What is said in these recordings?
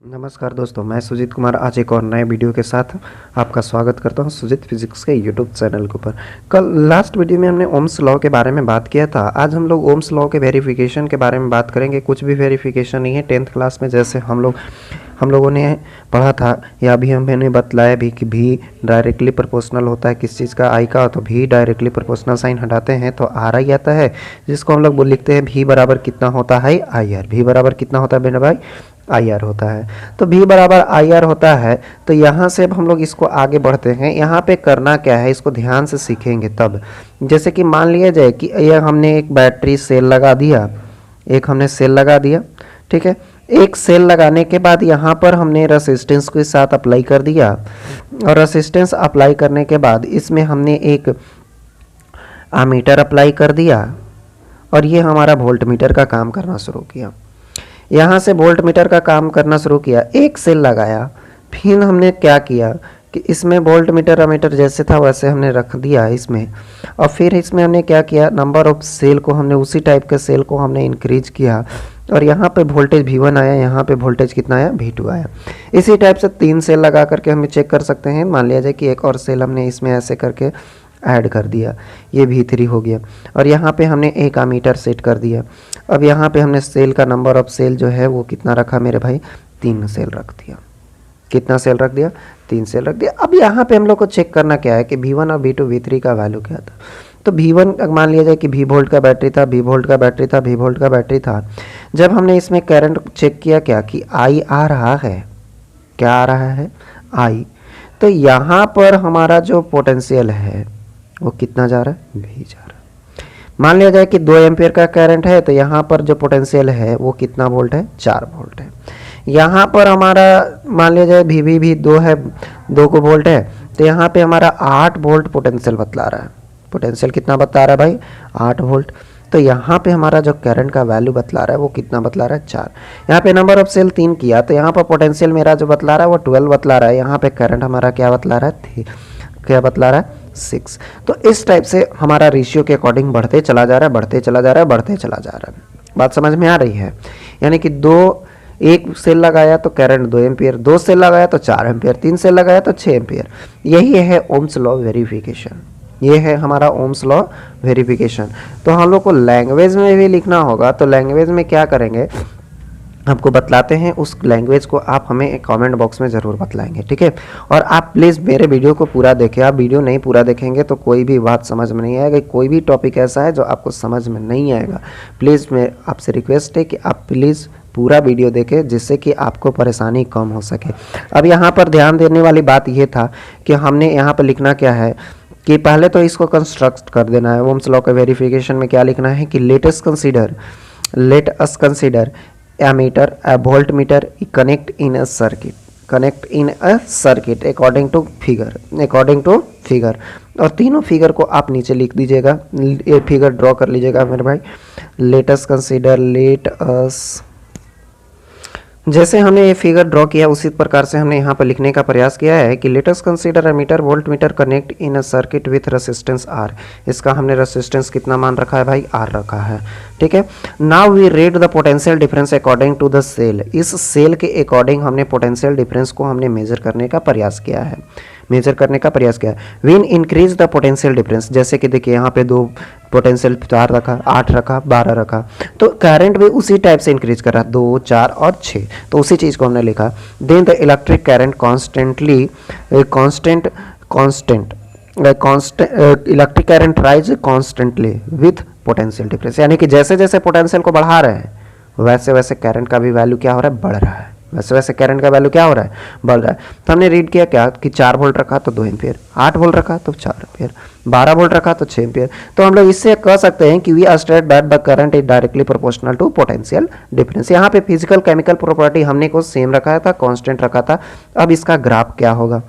नमस्कार दोस्तों, मैं सुजीत कुमार आज एक और नए वीडियो के साथ आपका स्वागत करता हूं सुजीत फिजिक्स के यूट्यूब चैनल के ऊपर। कल लास्ट वीडियो में हमने ओम्स लॉ के बारे में बात किया था। आज हम लोग ओम्स लॉ के वेरिफिकेशन के बारे में बात करेंगे। कुछ भी वेरिफिकेशन नहीं है, 10th क्लास में जैसे हम लोगों ने पढ़ा था या अभी हमने बतलाया भी कि भी डायरेक्टली प्रोपोर्शनल होता है किस चीज़ का, आई का, तो भी डायरेक्टली प्रोपोर्शनल साइन हटाते हैं तो आर आई आता है, जिसको हम लोग लिखते हैं भी बराबर कितना होता है आई आर। भी बराबर कितना होता है मेरे भाई, आई आर होता है। तो भी बराबर आई आर होता है। तो यहाँ से अब हम लोग इसको आगे बढ़ते हैं। यहाँ पे करना क्या है इसको ध्यान से सीखेंगे तब। जैसे कि मान लिया जाए कि ये हमने एक बैटरी सेल लगा दिया, एक हमने सेल लगा दिया, ठीक है। एक सेल लगाने के बाद यहाँ पर हमने रेसिस्टेंस के साथ अप्लाई कर दिया, और रेसिस्टेंस अप्लाई करने के बाद इसमें हमने एक आमीटर अप्लाई कर दिया, और ये हमारा वोल्ट मीटर का काम करना शुरू किया। यहाँ से वोल्ट मीटर का काम करना शुरू किया, एक सेल लगाया। फिर हमने क्या किया कि इसमें वोल्ट मीटर अमीटर जैसे था वैसे हमने रख दिया इसमें, और फिर इसमें हमने क्या किया, नंबर ऑफ सेल को हमने उसी टाइप के सेल को हमने इंक्रीज किया, और यहाँ पे वोल्टेज V1 आया, यहाँ पे वोल्टेज कितना आया, V2 आया। इसी टाइप से 3 सेल लगा करके हम चेक कर सकते हैं। मान लिया जाए कि एक और सेल हमने इसमें ऐसे करके ऐड कर दिया, ये V3 हो गया, और यहाँ पे हमने एक आमीटर सेट कर दिया। अब यहाँ पे हमने सेल का नंबर ऑफ सेल जो है वो कितना रखा मेरे भाई, 3 सेल रख दिया। कितना सेल रख दिया, 3 सेल रख दिया। अब यहाँ पे हम लोग को चेक करना क्या है कि V1 और V2 V3 का वैल्यू क्या था। तो V1 मान लिया जाए कि V वोल्ट का बैटरी था, V वोल्ट का बैटरी था, V वोल्ट का बैटरी था। जब हमने इसमें करंट चेक किया क्या कि I आ रहा है, क्या आ रहा है, I, तो यहाँ पर हमारा जो पोटेंशियल है वो कितना जा रहा है, V जा रहा है। मान लिया जाए कि 2 एम्पियर का करंट है, तो यहाँ पर जो पोटेंशियल है वो कितना वोल्ट है, 4 वोल्ट है। यहाँ पर हमारा मान लिया जाए VV भी 2 है, 2 को वोल्ट है, तो यहाँ पे हमारा 8 वोल्ट पोटेंशियल बतला रहा है। पोटेंशियल कितना बता रहा है भाई, 8 वोल्ट। तो यहाँ पे हमारा जो करंट का वैल्यू बतला रहा है वो कितना बतला रहा है, 4। यहाँ पे नंबर ऑफ सेल 3 किया, तो यहाँ पर पोटेंशियल मेरा जो बतला रहा है वो 12 बतला रहा है। यहाँ पे करंट हमारा क्या बतला रहा है, क्या बतला रहा है, 6। तो इस टाइप से हमारा रेशियो के अकॉर्डिंग बढ़ते चला जा रहा है, बढ़ते चला जा रहा है, बढ़ते चला जा रहा है। बात समझ में आ रही है। यानी कि एक सेल लगाया तो करंट 2 एम्पियर, 2 सेल लगाया तो 4 एम्पियर, 3 सेल लगाया तो 6 एम्पियर। यही है ओम्स लॉ वेरिफिकेशन, ये है हमारा ओम्स लॉ वेरिफिकेशन। तो हम लोग को लैंग्वेज में भी लिखना होगा, तो लैंग्वेज में क्या करेंगे आपको बतलाते हैं। उस लैंग्वेज को आप हमें कमेंट बॉक्स में ज़रूर बतलाएंगे, ठीक है। और आप प्लीज़ मेरे वीडियो को पूरा देखें। आप वीडियो नहीं पूरा देखेंगे तो कोई भी बात समझ में नहीं आएगा। कोई भी टॉपिक ऐसा है जो आपको समझ में नहीं आएगा, प्लीज़ मैं आपसे रिक्वेस्ट है कि आप प्लीज़ पूरा वीडियो देखें, जिससे कि आपको परेशानी कम हो सके। अब यहाँ पर ध्यान देने वाली बात ये था कि हमने यहाँ पर लिखना क्या है कि पहले तो इसको कंस्ट्रक्ट कर देना है। ओम्स लॉ के वेरिफिकेशन में क्या लिखना है कि let us consider ammeter, a voltmeter connect in a circuit according to figure। और तीनों फिगर को आप नीचे लिख दीजिएगा, ये फिगर ड्रॉ कर लीजिएगा मेरे भाई। लेट अस जैसे हमने ये फिगर ड्रॉ किया उसी प्रकार से हमने यहाँ पर लिखने का प्रयास किया है कि let us consider ammeter voltmeter connect in a circuit with resistance R। इसका हमने रेसिस्टेंस कितना मान रखा है भाई, R रखा है, ठीक है। Now we rate the potential difference according to the cell. इस सेल के अकॉर्डिंग हमने पोटेंशियल डिफरेंस को हमने मेजर करने का प्रयास किया है, when increase the potential difference. जैसे कि देखिए यहाँ पे 2 पोटेंशियल 4 रखा, 8 रखा, 12 रखा, तो करंट भी उसी टाइप से इंक्रीज कर रहा है, 2, 4 और 6। तो उसी चीज़ को हमने लिखा। Then the electric current electric current rise constantly with potential difference. यानी कि जैसे जैसे पोटेंशियल को बढ़ा रहे हैं वैसे वैसे करंट का भी वैल्यू क्या हो रहा है, बढ़ रहा है। वैसे वैसे करंट का वैल्यू क्या हो रहा है, बढ़ रहा है। तो हमने रीड किया क्या कि 4 वोल्ट रखा तो 2 एम्पियर, 8 वोल्ट रखा तो 4 एम्पियर, 12 वोल्ट रखा तो 6 एम्पियर। तो हम लोग इससे कह सकते हैं कि we state that the current is directly proportional to potential difference. यहाँ पे फिजिकल केमिकल प्रॉपर्टी हमने को सेम रखा था, कांस्टेंट रखा था। अब इसका ग्राफ क्या होगा,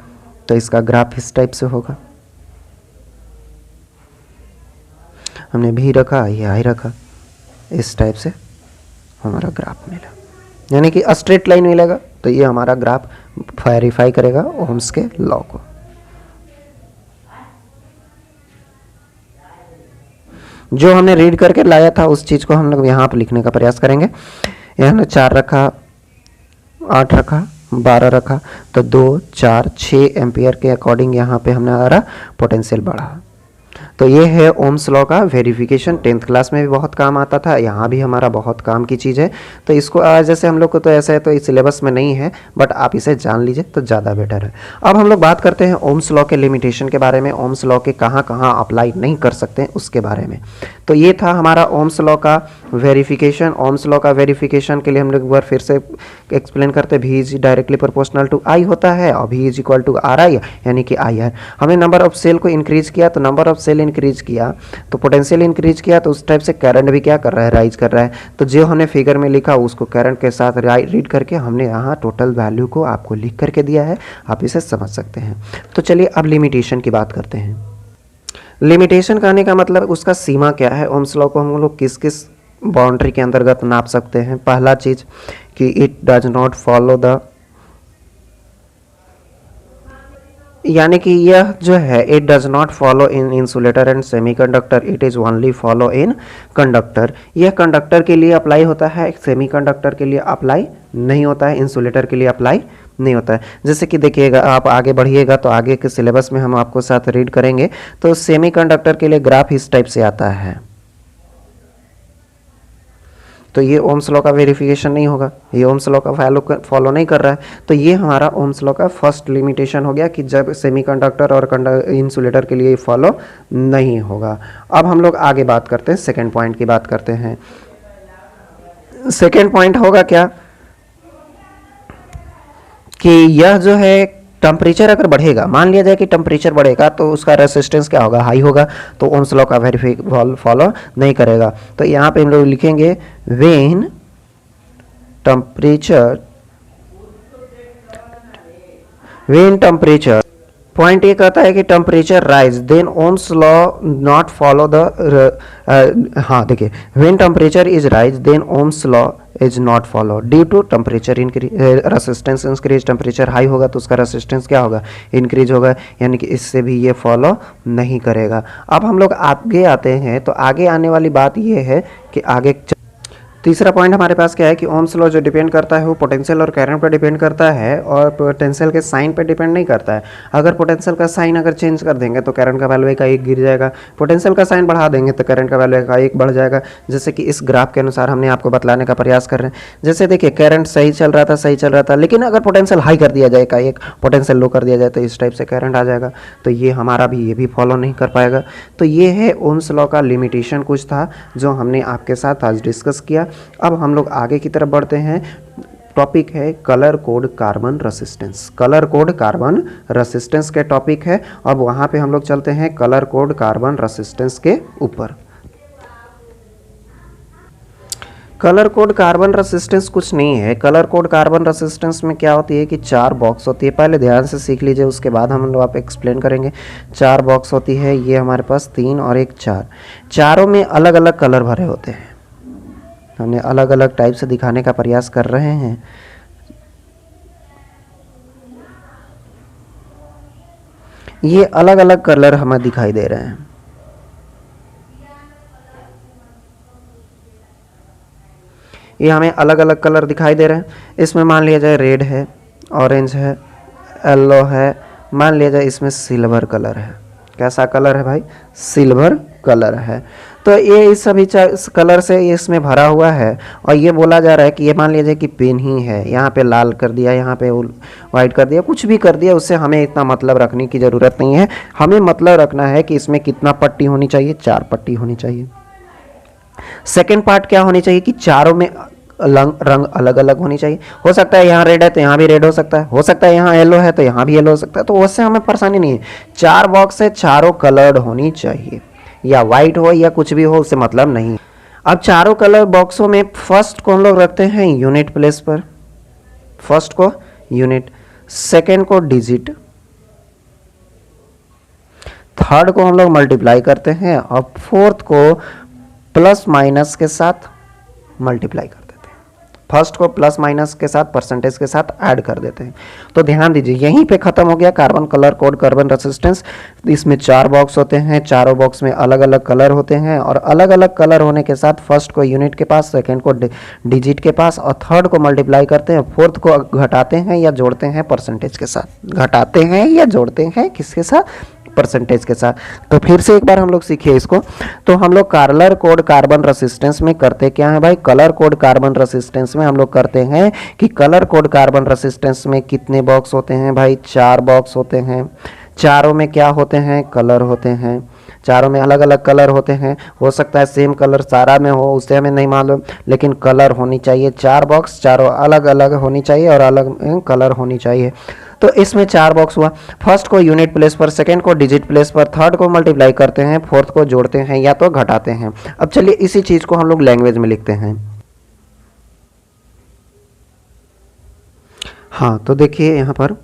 तो इसका ग्राफ इस टाइप से होगा। हमने भी रखा, ये आई रखा, इस टाइप से हमारा ग्राफ मिला, यानी कि स्ट्रेट लाइन मिलेगा। तो ये हमारा ग्राफ वेरीफाई करेगा ओम्स के लॉ को। जो हमने रीड करके लाया था उस चीज को हम लोग यहाँ पर लिखने का प्रयास करेंगे। यहाँ 4 रखा, 8 रखा, 12 रखा, तो 2, 4, 6 एम्पियर के अकॉर्डिंग यहाँ पे हमारा पोटेंशियल बढ़ा। तो ये है ओम्स लॉ का वेरिफिकेशन। 10th क्लास में भी बहुत काम आता था, यहाँ भी हमारा बहुत काम की चीज़ है। तो इसको जैसे हम लोग को तो ऐसा है तो इस सिलेबस में नहीं है, बट आप इसे जान लीजिए तो ज़्यादा बेटर है। अब हम लोग बात करते हैं ओम्स लॉ के लिमिटेशन के बारे में, ओम्स लॉ के कहाँ कहाँ अप्लाई नहीं कर सकते हैं उसके बारे में। तो ये था हमारा ओम्स लॉ का वेरिफिकेशन। ओम्स लॉ का वेरिफिकेशन के लिए हम लोग एक बार फिर से एक्सप्लेन करते हैं। V is directly proportional to I होता है और V is equal to RI, यानी कि I है। हमने नंबर ऑफ सेल को इंक्रीज किया तो नंबर ऑफ सेल इंक्रीज किया तो पोटेंशियल इंक्रीज किया, तो उस टाइप से करंट भी क्या कर रहा है, राइज कर रहा है। तो जो हमने फिगर में लिखा उसको करंट के साथ रीड करके हमने यहाँ टोटल वैल्यू को आपको लिख करके दिया है, आप इसे समझ सकते हैं। तो चलिए अब लिमिटेशन की बात करते हैं। लिमिटेशन कहने का मतलब उसका सीमा क्या है। ओम्स लॉ को हम लोग किस किस बाउंड्री के अंतर्गत नाप सकते हैं। पहला चीज कि it does not follow the, यानी कि यह जो है it does not follow in insulator and semiconductor, it is only follow in conductor. यह कंडक्टर के लिए अप्लाई होता है, सेमीकंडक्टर के लिए अप्लाई नहीं होता है, इंसुलेटर के लिए अप्लाई नहीं होता है। जैसे कि देखिएगा, आप आगे बढ़िएगा तो आगे के सिलेबस में हम आपको साथ रीड करेंगे। तो सेमीकंडक्टर के लिए ग्राफ इस टाइप से आता है, तो ये ओम्स लॉ का वेरिफिकेशन नहीं होगा, ये ओम्स लॉ का फॉलो नहीं कर रहा है। तो ये हमारा ओम्स लॉ का फर्स्ट लिमिटेशन हो गया कि जब सेमीकंडक्टर और इंसुलेटर के लिए फॉलो नहीं होगा। अब हम लोग आगे बात करते हैं, सेकेंड पॉइंट की बात करते हैं। सेकेंड पॉइंट होगा क्या कि यह जो है टेम्परेचर अगर बढ़ेगा, मान लिया जाए कि टेम्परेचर बढ़ेगा तो उसका रेसिस्टेंस क्या होगा, हाई होगा, तो ओम्स लॉ का फॉलो नहीं करेगा। तो यहाँ पे हम लोग लिखेंगे व्हेन टेम्परेचर पॉइंट ये कहता है कि temperature rise then Ohm's law not follow the, हाँ देखिए, when temperature is rise then Ohm's law is not follow due to temperature increase, resistance increase. Temperature high होगा तो उसका रेसिस्टेंस क्या होगा, इंक्रीज होगा, यानी कि इससे भी ये फॉलो नहीं करेगा। अब हम लोग आगे आते हैं, तो आगे आने वाली बात ये है कि आगे तीसरा पॉइंट हमारे पास क्या है कि ओम्स लॉ जो डिपेंड करता है वो पोटेंशियल और करंट पर डिपेंड करता है, और पोटेंशियल के साइन पर डिपेंड नहीं करता है। अगर पोटेंशियल का साइन अगर चेंज कर देंगे तो करंट का वैल्यू का 1 गिर जाएगा, पोटेंशियल का साइन बढ़ा देंगे तो करंट का वैल्यू का 1 बढ़ जाएगा। जैसे कि इस ग्राफ के अनुसार हमने आपको बतलाने का प्रयास कर रहे हैं। जैसे देखिए, करंट सही चल रहा था, लेकिन अगर पोटेंशियल हाई कर दिया जाएगा, एक पोटेंशियल लो कर दिया जाए तो इस टाइप से करंट आ जाएगा, तो ये हमारा भी ये भी फॉलो नहीं कर पाएगा। तो ये है ओम्स लॉ का लिमिटेशन कुछ था जो हमने आपके साथ आज डिस्कस किया। अब हम लोग आगे की तरफ बढ़ते हैं। टॉपिक है colour code carbon resistance. Colour code carbon resistance के टॉपिक है। अब वहाँ पे हम लोग चलते हैं कलर कोड कार्बन रेसिस्टेंस के ऊपर। कलर कोड कार्बन रेसिस्टेंस कुछ नहीं है। कलर कोड कार्बन रेसिस्टेंस में क्या होती है कि 4 बॉक्स होती है। पहले ध्यान से सीख लीजिए, उसके बाद हम लोग आप एक्सप्लेन करेंगे। 4 बॉक्स होती है, ये हमारे पास 3 और 1 4, चारों में अलग अलग कलर भरे होते हैं। हमने अलग अलग टाइप से दिखाने का प्रयास कर रहे हैं। ये अलग अलग कलर हमें दिखाई दे रहे हैं। ये हमें अलग अलग कलर दिखाई दे रहे हैं। इसमें मान लिया जाए रेड है, ऑरेंज है, येलो है, मान लिया जाए इसमें सिल्वर कलर है। कैसा कलर है भाई, सिल्वर कलर है। तो ये इस सभी कलर से इसमें भरा हुआ है, और ये बोला जा रहा है कि ये मान लीजिए कि पेन ही है, यहाँ पे लाल कर दिया, यहाँ पे वाइट कर दिया, कुछ भी कर दिया, उससे हमें इतना मतलब रखने की ज़रूरत नहीं है। हमें मतलब रखना है कि इसमें कितना पट्टी होनी चाहिए, 4 पट्टी होनी चाहिए। सेकेंड पार्ट क्या होनी चाहिए कि चारों में रंग अलग अलग होनी चाहिए। हो सकता है यहाँ रेड है तो यहाँ भी रेड हो सकता है यहाँ येलो है तो यहाँ भी येलो हो सकता है, तो उससे हमें परेशानी नहीं है। 4 बॉक्स है, चारों कलर्ड होनी चाहिए, या वाइट हो या कुछ भी हो, उससे मतलब नहीं। अब चारों कलर बॉक्सों में फर्स्ट को हम लोग रखते हैं यूनिट प्लेस पर, फर्स्ट को यूनिट, सेकेंड को डिजिट, थर्ड को हम लोग मल्टीप्लाई करते हैं, और फोर्थ को प्लस माइनस के साथ मल्टीप्लाई कर देते हैं। फर्स्ट को प्लस माइनस के साथ परसेंटेज के साथ ऐड कर देते हैं। तो ध्यान दीजिए, यहीं पे खत्म हो गया carbon colour code carbon resistance. इसमें 4 बॉक्स होते हैं, चारों बॉक्स में अलग अलग कलर होते हैं और अलग अलग कलर होने के साथ फर्स्ट को यूनिट के पास, सेकेंड को डिजिट के पास और थर्ड को मल्टीप्लाई करते हैं, फोर्थ को घटाते हैं या जोड़ते हैं परसेंटेज के साथ, घटाते हैं या जोड़ते हैं किसके साथ, परसेंटेज के साथ। तो फिर से एक बार हम लोग सीखिए इसको। तो हम लोग कलर कोड कार्बन रेसिस्टेंस में करते क्या है भाई, कलर कोड कार्बन रेसिस्टेंस में हम लोग करते हैं कि कलर कोड कार्बन रेसिस्टेंस में कितने बॉक्स होते हैं भाई, 4 बॉक्स होते हैं। चारों में क्या होते हैं, कलर होते हैं। चारों में अलग अलग कलर होते हैं, हो सकता है सेम कलर सारा में हो, उससे हमें नहीं मालूम, लेकिन कलर होनी चाहिए। 4 बॉक्स, चारों अलग अलग होनी चाहिए और अलग कलर होनी चाहिए। तो इसमें 4 बॉक्स हुआ। फर्स्ट को यूनिट प्लेस पर, सेकंड को डिजिट प्लेस पर, थर्ड को मल्टीप्लाई करते हैं, फोर्थ को जोड़ते हैं या तो घटाते हैं। अब चलिए इसी चीज को हम लोग लैंग्वेज में लिखते हैं। हाँ, तो देखिए यहाँ पर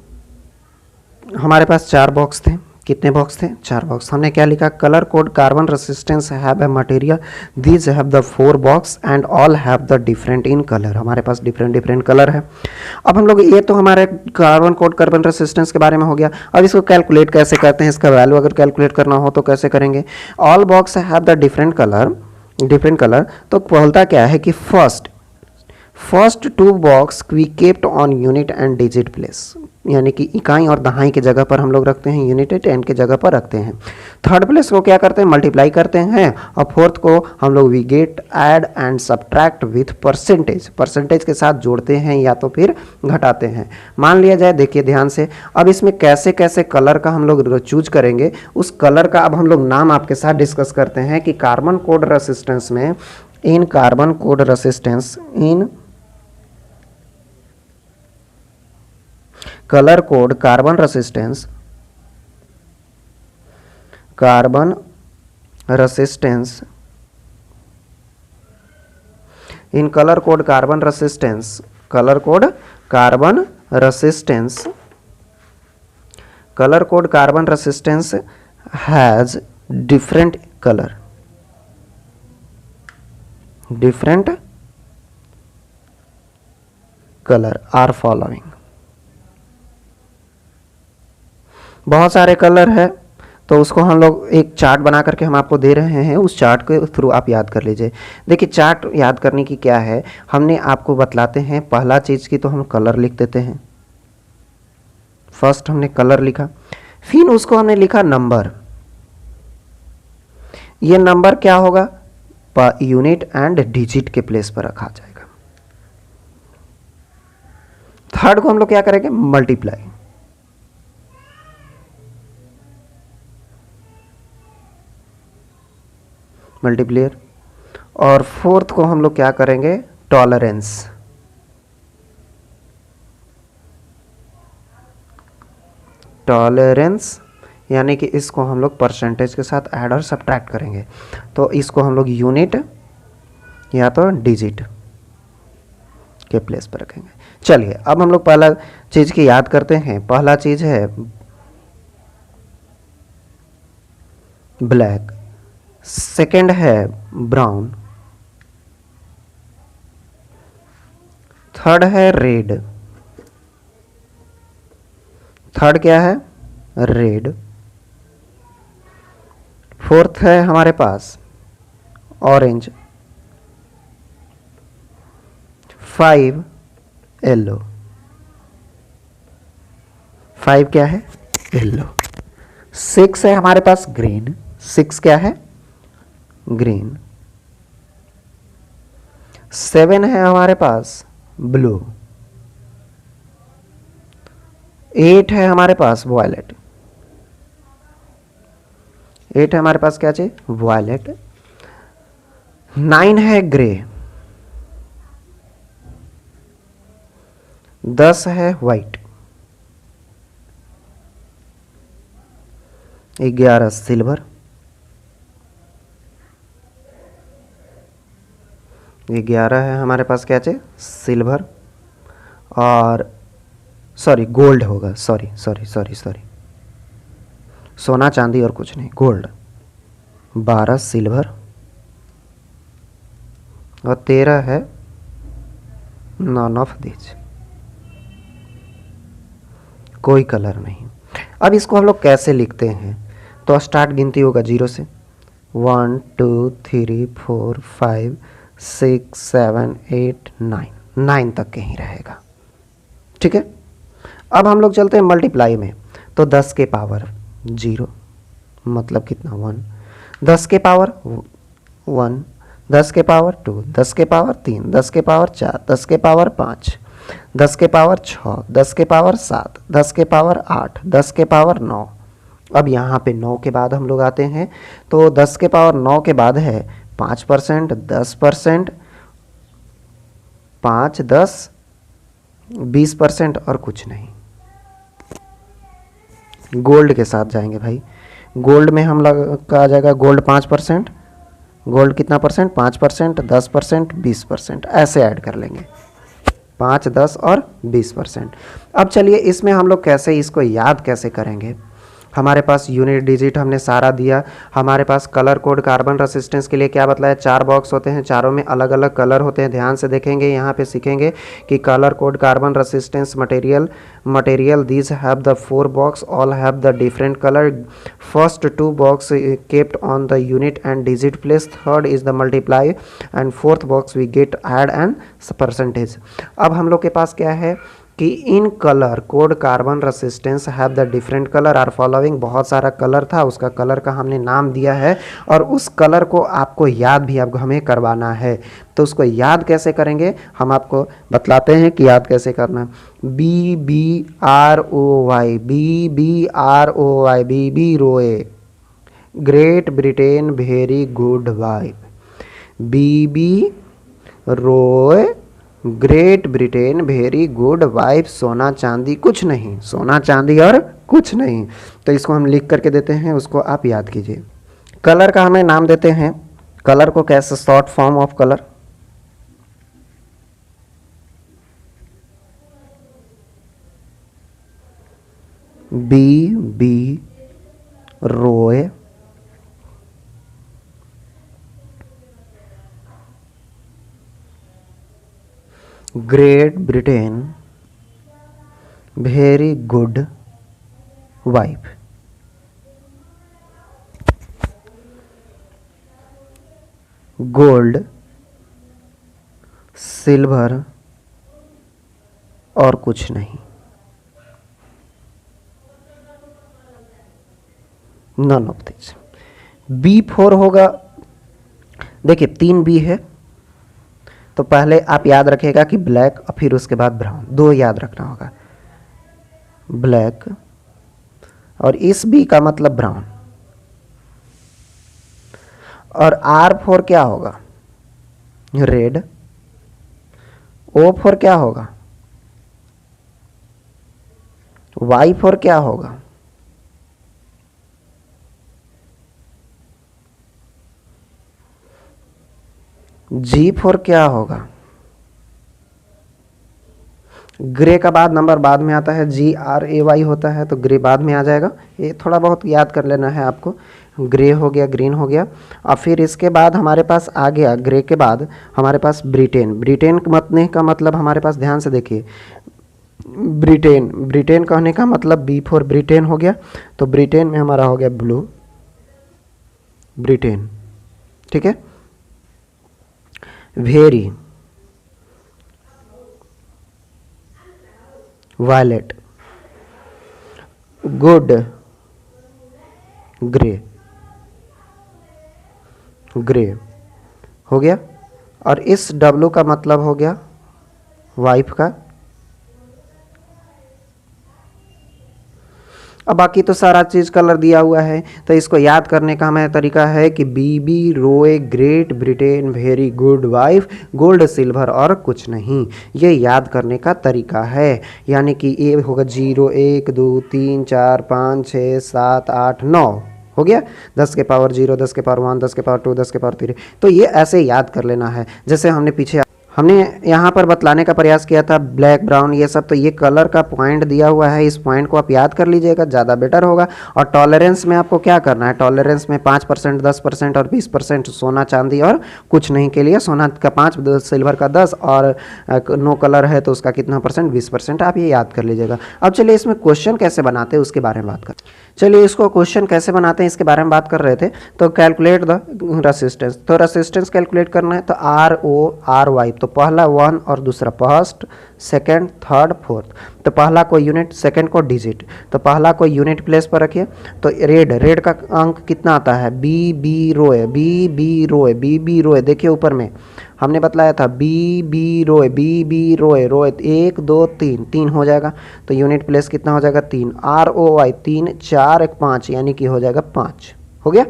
हमारे पास 4 बॉक्स थे। कितने बॉक्स थे, 4 बॉक्स। हमने क्या लिखा, colour code carbon resistance have a material these have the 4 box and all have the different in colour. हमारे पास डिफरेंट डिफरेंट कलर है। अब हम लोग, ये तो हमारे कार्बन कोड कार्बन रेसिस्टेंस के बारे में हो गया। अब इसको कैलकुलेट कैसे करते हैं, इसका वैल्यू अगर कैलकुलेट करना हो तो कैसे करेंगे। All box have the different colour, तो बोलता क्या है कि first 2 box we kept on unit and digit place, यानी कि इकाई और दहाई की जगह पर हम लोग रखते हैं, यूनिट एंड की जगह पर रखते हैं। थर्ड प्लेस को क्या करते हैं, मल्टीप्लाई करते हैं और फोर्थ को हम लोग we get add and subtract with percentage के साथ जोड़ते हैं या तो फिर घटाते हैं। मान लिया जाए, देखिए ध्यान से, अब इसमें कैसे कैसे कलर का हम लोग चूज करेंगे, उस कलर का अब हम लोग नाम आपके साथ डिस्कस करते हैं कि कार्बन कोड रेसिस्टेंस में, इन कार्बन कोड रेसिस्टेंस, इन कलर कोड कार्बन रेसिस्टेंस इन colour code carbon resistance, colour code carbon resistance has different color are following। बहुत सारे कलर है, तो उसको हम लोग एक चार्ट बना करके हम आपको दे रहे हैं, उस चार्ट के थ्रू आप याद कर लीजिए। देखिए चार्ट याद करने की क्या है, हमने आपको बतलाते हैं, पहला चीज़ की तो हम कलर लिख देते हैं। फर्स्ट हमने कलर लिखा, फिर उसको हमने लिखा नंबर। ये नंबर क्या होगा, यूनिट एंड डिजिट के प्लेस पर रखा जाएगा। थर्ड को हम लोग क्या करेंगे, मल्टीप्लाई। मल्टीप्लेयर। और फोर्थ को हम लोग क्या करेंगे, टॉलरेंस। यानी कि इसको हम लोग परसेंटेज के साथ ऐड और सब्ट्रैक्ट करेंगे, तो इसको हम लोग यूनिट या तो डिजिट के प्लेस पर रखेंगे। चलिए अब हम लोग पहला चीज़ की याद करते हैं। पहला चीज़ है ब्लैक, सेकंड है ब्राउन, थर्ड है रेड। थर्ड क्या है, रेड। फोर्थ है हमारे पास ऑरेंज, 5 येलो। 5 क्या है, येलो। 6 है हमारे पास ग्रीन, 6 क्या है, ग्रीन। 7 है हमारे पास ब्लू। 8 है हमारे पास वॉयलेट। 8 है हमारे पास क्या चाहिए, वॉयलेट। 9 है ग्रे। 10 है व्हाइट। 11 सिल्वर। 11 है हमारे पास क्या चाहिए, सिल्वर। और सॉरी गोल्ड होगा, सॉरी सोना चांदी और कुछ नहीं, गोल्ड। 12 सिल्वर और 13 है नॉन ऑफ दिस, कोई कलर नहीं। अब इसको हम लोग कैसे लिखते हैं? तो स्टार्ट गिनती होगा 0 से, 1 2 3 4 5 6 7 8 9, 9 तक के ही रहेगा। ठीक है, अब हम लोग चलते हैं मल्टीप्लाई में। तो 10 के पावर 0 मतलब कितना 1, 10 के पावर 1, 10 के पावर 2, 10 के पावर 3, 10 के पावर 4, 10 के पावर 5, 10 के पावर 6, 10 के पावर 7, 10 के पावर 8, 10 के पावर 9। अब यहाँ पे 9 के बाद हम लोग आते हैं, तो 10 के पावर 9 के बाद है 5%, 10%, 5, 10, 20% और कुछ नहीं। गोल्ड के साथ जाएंगे भाई। गोल्ड में हम लोग का आ जाएगा गोल्ड 5%, गोल्ड कितना परसेंट? 5%, 10%, 20%, ऐसे ऐड कर लेंगे, 5, 10 और 20%। अब चलिए इसमें हम लोग कैसे इसको याद कैसे करेंगे? हमारे पास यूनिट डिजिट हमने सारा दिया। हमारे पास कलर कोड कार्बन रेसिस्टेंस के लिए क्या बतलाया? 4 बॉक्स होते हैं, चारों में अलग अलग कलर होते हैं। ध्यान से देखेंगे, यहाँ पे सीखेंगे कि colour code carbon resistance material these have the 4 box, all have the different colour. First 2 box kept on the unit and digit place, third is the multiply and fourth box we get add and percentage. अब हम लोग के पास क्या है कि इन colour code carbon resistance have the different colour are following. बहुत सारा कलर था, उसका कलर का हमने नाम दिया है और उस कलर को आपको याद भी आपको हमें करवाना है। तो उसको याद कैसे करेंगे हम आपको बतलाते हैं कि याद कैसे करना। BBROY, BBROY, BB रोए, great Britain very good vibe. BB रोए, great Britain very good wife. सोना चांदी कुछ नहीं, सोना चांदी और कुछ नहीं। तो इसको हम लिख करके देते हैं, उसको आप याद कीजिए। कलर का हमें नाम देते हैं, कलर को कैसे, short form of colour BB रोए, great Britain very good wife. Gold, silver और कुछ नहीं, नन ऑफ दिस। B4 होगा, देखिए 3 B है, तो पहले आप याद रखिएगा कि ब्लैक और फिर उसके बाद ब्राउन, 2 याद रखना होगा, ब्लैक और इस B का मतलब ब्राउन। और R4 क्या होगा? रेड। O4 क्या होगा? Y4 क्या होगा? G4 क्या होगा? ग्रे का बाद नंबर बाद में आता है, GRAY होता है, तो ग्रे बाद में आ जाएगा। ये थोड़ा बहुत याद कर लेना है आपको। ग्रे हो गया, ग्रीन हो गया, और फिर इसके बाद हमारे पास आ गया, ग्रे के बाद हमारे पास ब्रिटेन। ब्रिटेन का मतलब हमारे पास, ध्यान से देखिए, ब्रिटेन कहने का मतलब B4 ब्रिटेन हो गया, तो ब्रिटेन में हमारा हो गया ब्लू, ब्रिटेन। ठीक है, very, violet, good, grey, grey हो गया। और इस W का मतलब हो गया वाइफ का। अब बाकी तो सारा चीज़ कलर दिया हुआ है, तो इसको याद करने का हमें तरीका है कि BB रोए, great Britain very good wife, gold, silver और कुछ नहीं। ये याद करने का तरीका है। यानी कि ये होगा 0, 1, 2, 3, 4, 5, 6, 7, 8, 9 हो गया। 10 के पावर 0, 10 के पावर 1, 10 के पावर 2, 10 के पावर 3। तो ये ऐसे याद कर लेना है, जैसे हमने पीछे हमने यहाँ पर बतलाने का प्रयास किया था ब्लैक ब्राउन ये सब, तो ये कलर का पॉइंट दिया हुआ है, इस पॉइंट को आप याद कर लीजिएगा, ज़्यादा बेटर होगा। और टॉलरेंस में आपको क्या करना है, टॉलरेंस में 5%, 10% और 20% सोना चांदी और कुछ नहीं के लिए, सोना का 5, सिल्वर का 10 और नो कलर है तो उसका कितना परसेंट, 20%, आप ये याद कर लीजिएगा। अब चलिए इसमें क्वेश्चन कैसे बनाते हैं उसके बारे में बात करते हैं। चलिए इसको क्वेश्चन कैसे बनाते हैं इसके बारे में बात कर रहे थे। तो कैलकुलेट द रेसिस्टेंस, तो रेसिस्टेंस कैलकुलेट करना है, तो RORY, तो पहला 1 और दूसरा फर्स्ट, सेकंड, थर्ड, फोर्थ। तो पहला को यूनिट, सेकंड को डिजिट, तो पहला को यूनिट प्लेस पर रखिए। तो रेड का अंक कितना आता है, बी बी रोए, देखिए ऊपर में हमने बतलाया था बी रोए 1 2 3 3 हो जाएगा, तो यूनिट प्लेस कितना हो जाएगा 3, ROY 3 4 1 5 यानी कि हो जाएगा 5 हो गया।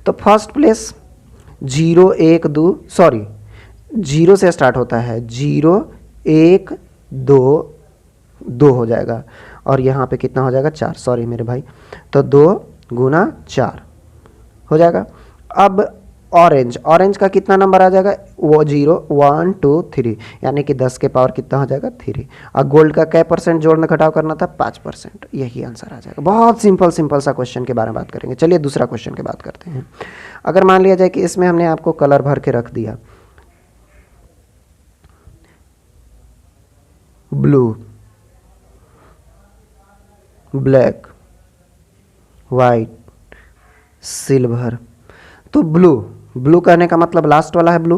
तो फर्स्ट प्लेस 0 1 2 सॉरी 0 से स्टार्ट होता है, 0 1 2 2 हो जाएगा, और यहाँ पे कितना हो जाएगा 4, सॉरी मेरे भाई, तो 2 गुना 4 हो जाएगा। अब ऑरेंज का कितना नंबर आ जाएगा, वो 0 1 2 3 यानी कि 10 के पावर कितना हो जाएगा 3। और गोल्ड का क्या परसेंट जोड़ना घटाव करना था, 5%, यही आंसर आ जाएगा। बहुत सिंपल सा क्वेश्चन के बारे में बात करेंगे। चलिए दूसरा क्वेश्चन की बात करते हैं। अगर मान लिया जाए कि इसमें हमने आपको कलर भर के रख दिया, ब्लू, ब्लैक, वाइट, सिल्वर, तो ब्लू कहने का मतलब लास्ट वाला है ब्लू,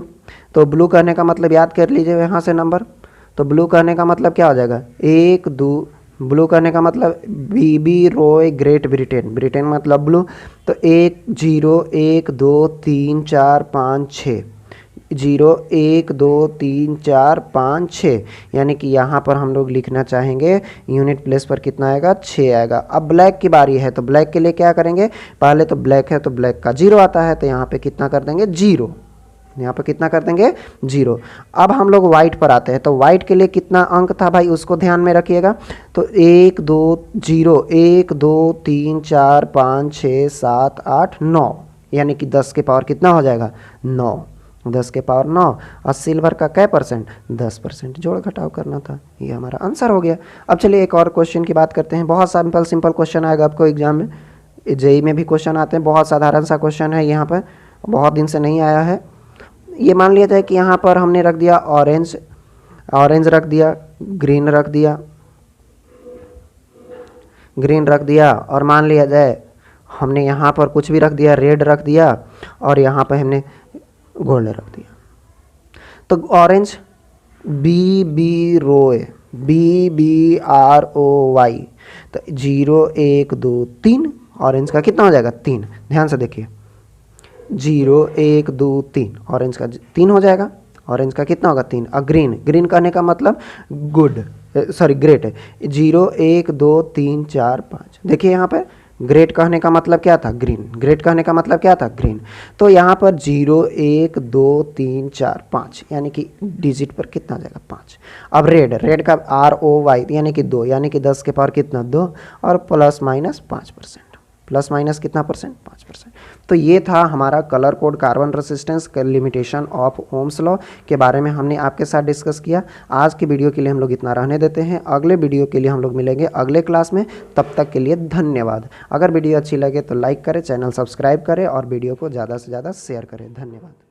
तो ब्लू कहने का मतलब याद कर लीजिए यहाँ से नंबर, तो ब्लू कहने का मतलब क्या हो जाएगा 1 2, ब्लू कहने का मतलब बी रोय ग्रेट ब्रिटेन मतलब ब्लू, तो 1 0 1 2 3 4 5 6, 0 1 2 3 4 5 6 यानी कि यहाँ पर हम लोग लिखना चाहेंगे यूनिट प्लेस पर कितना आएगा 6 आएगा। अब ब्लैक की बारी है, तो ब्लैक के लिए क्या करेंगे, पहले तो ब्लैक है तो ब्लैक का 0 आता है, तो यहाँ पे कितना कर देंगे 0, यहाँ पर कितना कर देंगे 0। अब हम लोग वाइट पर आते हैं, तो वाइट के लिए कितना अंक था भाई उसको ध्यान में रखिएगा, तो 1 2 0 1 2 3 4 5 6 7 8 9 यानी कि 10 के पावर कितना हो जाएगा 9, 10 के पावर 9। और सिल्वर का क्या परसेंट 10%, जोड़ घटाव करना था, ये हमारा आंसर हो गया। अब चलिए एक और क्वेश्चन की बात करते हैं। बहुत सिंपल क्वेश्चन आएगा आपको एग्जाम में, जेई में भी क्वेश्चन आते हैं, बहुत साधारण सा क्वेश्चन है, यहाँ पर बहुत दिन से नहीं आया है। ये मान लिया जाए कि यहाँ पर हमने रख दिया ऑरेंज रख दिया, ग्रीन रख दिया, और मान लिया जाए हमने यहाँ पर कुछ भी रख दिया, रेड रख दिया, और यहाँ पर हमने गोल्ड रख दिया। तो ऑरेंज बी रोए BROY, तो 0 1 2 3 ऑरेंज का कितना हो जाएगा 3, ध्यान से देखिए 0 1 2 3 ऑरेंज का 3 हो जाएगा, ऑरेंज का कितना होगा 3। और ग्रीन कहने का मतलब ग्रेट है, 0 1 2 3 4 5, देखिए यहाँ पर ग्रेट कहने का मतलब क्या था ग्रेट कहने का मतलब क्या था ग्रीन, तो यहाँ पर 0 1 2 3 4 5 यानी कि डिजिट पर कितना आ जाएगा 5। अब रेड का ROY यानी कि 2, यानी कि 10 के पावर कितना 2, और प्लस माइनस 5%, प्लस माइनस कितना परसेंट 5%। तो ये था हमारा colour code carbon resistance limitation of Ohm's law के बारे में हमने आपके साथ डिस्कस किया। आज की वीडियो के लिए हम लोग इतना रहने देते हैं, अगले वीडियो के लिए हम लोग मिलेंगे अगले क्लास में, तब तक के लिए धन्यवाद। अगर वीडियो अच्छी लगे तो लाइक करें, चैनल सब्सक्राइब करें और वीडियो को ज़्यादा से ज़्यादा शेयर करें। धन्यवाद।